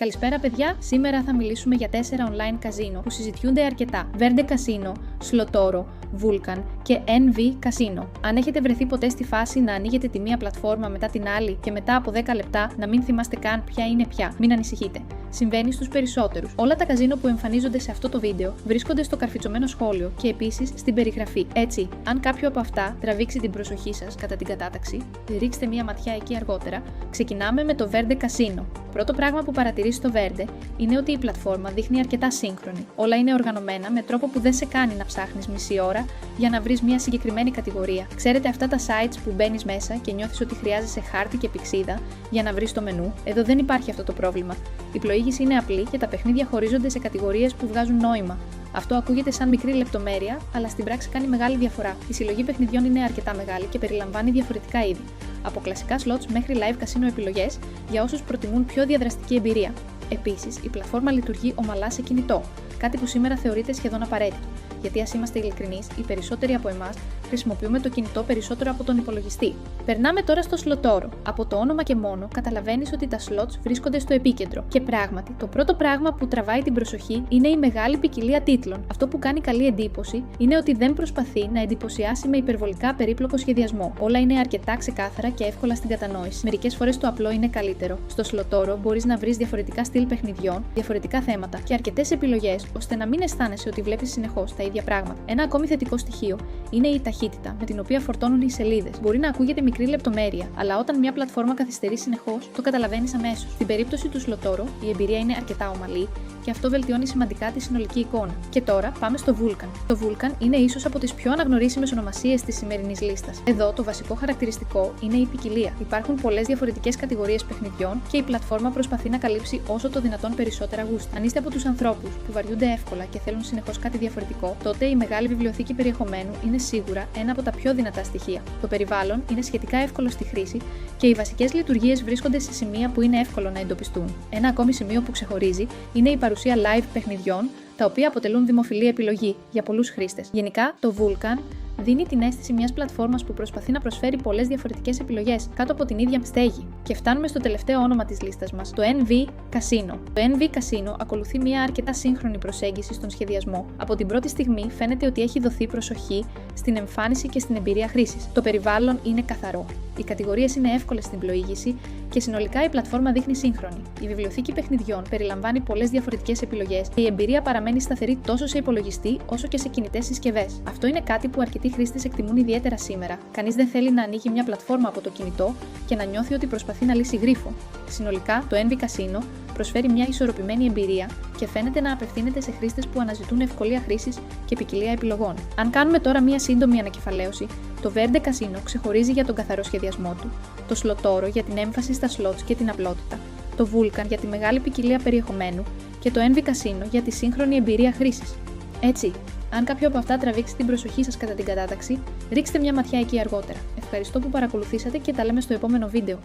Καλησπέρα, παιδιά. Σήμερα θα μιλήσουμε για 4 online καζίνο που συζητιούνται αρκετά. Verde Casino, Slotoro, Vulcan και NV Casino. Αν έχετε βρεθεί ποτέ στη φάση να ανοίγετε τη μία πλατφόρμα μετά την άλλη και μετά από 10 λεπτά να μην θυμάστε καν ποια είναι ποια, μην ανησυχείτε. Συμβαίνει στους περισσότερους. Όλα τα καζίνο που εμφανίζονται σε αυτό το βίντεο βρίσκονται στο καρφιτσωμένο σχόλιο και επίσης στην περιγραφή. Έτσι, αν κάποιο από αυτά τραβήξει την προσοχή σας κατά την κατάταξη, ρίξτε μία ματιά εκεί αργότερα. Ξεκινάμε με το Verde Casino. Πρώτο πράγμα που παρατηρείς στο Verde είναι ότι η πλατφόρμα δείχνει αρκετά σύγχρονη. Όλα είναι οργανωμένα με τρόπο που δεν σε κάνει να ψάχνεις μισή ώρα για να βρεις μια συγκεκριμένη κατηγορία. Ξέρετε αυτά τα sites που μπαίνεις μέσα και νιώθεις ότι χρειάζεσαι χάρτη και πηξίδα για να βρεις το μενού? Εδώ δεν υπάρχει αυτό το πρόβλημα. Η πλοήγηση είναι απλή και τα παιχνίδια χωρίζονται σε κατηγορίες που βγάζουν νόημα. Αυτό ακούγεται σαν μικρή λεπτομέρεια, αλλά στην πράξη κάνει μεγάλη διαφορά. Η συλλογή παιχνιδιών είναι αρκετά μεγάλη και περιλαμβάνει διαφορετικά είδη. Από κλασικά slots μέχρι live casino επιλογές για όσους προτιμούν πιο διαδραστική εμπειρία. Επίσης, η πλατφόρμα λειτουργεί ομαλά σε κινητό, κάτι που σήμερα θεωρείται σχεδόν απαραίτητο. Γιατί ας είμαστε ειλικρινείς, οι περισσότεροι από εμάς χρησιμοποιούμε το κινητό περισσότερο από τον υπολογιστή. Περνάμε τώρα στο Slotoro. Από το όνομα και μόνο καταλαβαίνεις ότι τα slots βρίσκονται στο επίκεντρο. Και πράγματι, το πρώτο πράγμα που τραβάει την προσοχή είναι η μεγάλη ποικιλία τίτλων. Αυτό που κάνει καλή εντύπωση είναι ότι δεν προσπαθεί να εντυπωσιάσει με υπερβολικά περίπλοκο σχεδιασμό. Όλα είναι αρκετά ξεκάθαρα και εύκολα στην κατανόηση. Μερικές φορές το απλό είναι καλύτερο. Στο Slotoro μπορείς να βρεις διαφορετικά στυλ παιχνιδιών, διαφορετικά θέματα και αρκετές επιλογές ώστε να μην αισθάνεσαι ότι βλέπεις συνεχώς τα ίδια πράγματα. Ένα ακόμη θετικό στοιχείο είναι η ταχύτητα με την οποία φορτώνουν οι σελίδες. Μπορεί να ακούγεται μικρή λεπτομέρεια, αλλά όταν μια πλατφόρμα καθυστερεί συνεχώς, το καταλαβαίνεις αμέσως. Στην περίπτωση του Slotoro, η εμπειρία είναι αρκετά ομαλή και αυτό βελτιώνει σημαντικά τη συνολική εικόνα. Και τώρα πάμε στο Vulcan. Το Vulcan είναι ίσως από τις πιο αναγνωρίσιμες ονομασίες της σημερινής λίστας. Εδώ το βασικό χαρακτηριστικό είναι η ποικιλία. Υπάρχουν πολλές διαφορετικές κατηγορίες παιχνιδιών και η πλατφόρμα προσπαθεί να καλύψει όσο το δυνατόν περισσότερα γούστα. Αν είστε από τους ανθρώπους που βαριούνται εύκολα και θέλουν συνεχώς κάτι διαφορετικό, τότε η μεγάλη βιβλιοθήκη περιεχομένου είναι σίγουρα ένα από τα πιο δυνατά στοιχεία. Το περιβάλλον είναι σχετικά εύκολο στη χρήση και οι βασικές λειτουργίες βρίσκονται σε σημεία που είναι εύκολο να εντοπιστούν. Ένα ακόμη σημείο που ξεχωρίζει είναι η παρουσία live παιχνιδιών, τα οποία αποτελούν δημοφιλή επιλογή για πολλούς χρήστες. Γενικά, το Vulcan δίνει την αίσθηση μιας πλατφόρμας που προσπαθεί να προσφέρει πολλές διαφορετικές επιλογές κάτω από την ίδια στέγη. Και φτάνουμε στο τελευταίο όνομα της λίστας μας, το NV Casino. Το NV Casino ακολουθεί μια αρκετά σύγχρονη προσέγγιση στον σχεδιασμό. Από την πρώτη στιγμή φαίνεται ότι έχει δοθεί προσοχή στην εμφάνιση και στην εμπειρία χρήσης. Το περιβάλλον είναι καθαρό. Οι κατηγορίες είναι εύκολες στην πλοήγηση και συνολικά η πλατφόρμα δείχνει σύγχρονη. Η βιβλιοθήκη παιχνιδιών περιλαμβάνει πολλές διαφορετικές επιλογές και η εμπειρία παραμένει σταθερή τόσο σε υπολογιστή όσο και σε κινητές συσκευές. Αυτό είναι κάτι που αρκετοί χρήστες εκτιμούν ιδιαίτερα σήμερα. Κανείς δεν θέλει να ανοίγει μια πλατφόρμα από το κινητό και να νιώθει ότι προσπαθεί να λύσει γρίφο. Συνολικά, το NV Casino προσφέρει μια ισορροπημένη εμπειρία και φαίνεται να απευθύνεται σε χρήστες που αναζητούν ευκολία χρήσης και ποικιλία επιλογών. Αν κάνουμε τώρα μια σύντομη ανακεφαλαίωση, το Verde Casino ξεχωρίζει για τον καθαρό σχεδιασμό του, το Slotoro για την έμφαση στα slots και την απλότητα, το Vulcan για τη μεγάλη ποικιλία περιεχομένου και το NV Casino για τη σύγχρονη εμπειρία χρήσης. Έτσι, αν κάποιο από αυτά τραβήξει την προσοχή σας κατά την κατάταξη, ρίξτε μια ματιά εκεί αργότερα. Ευχαριστώ που παρακολουθήσατε και τα λέμε στο επόμενο βίντεο.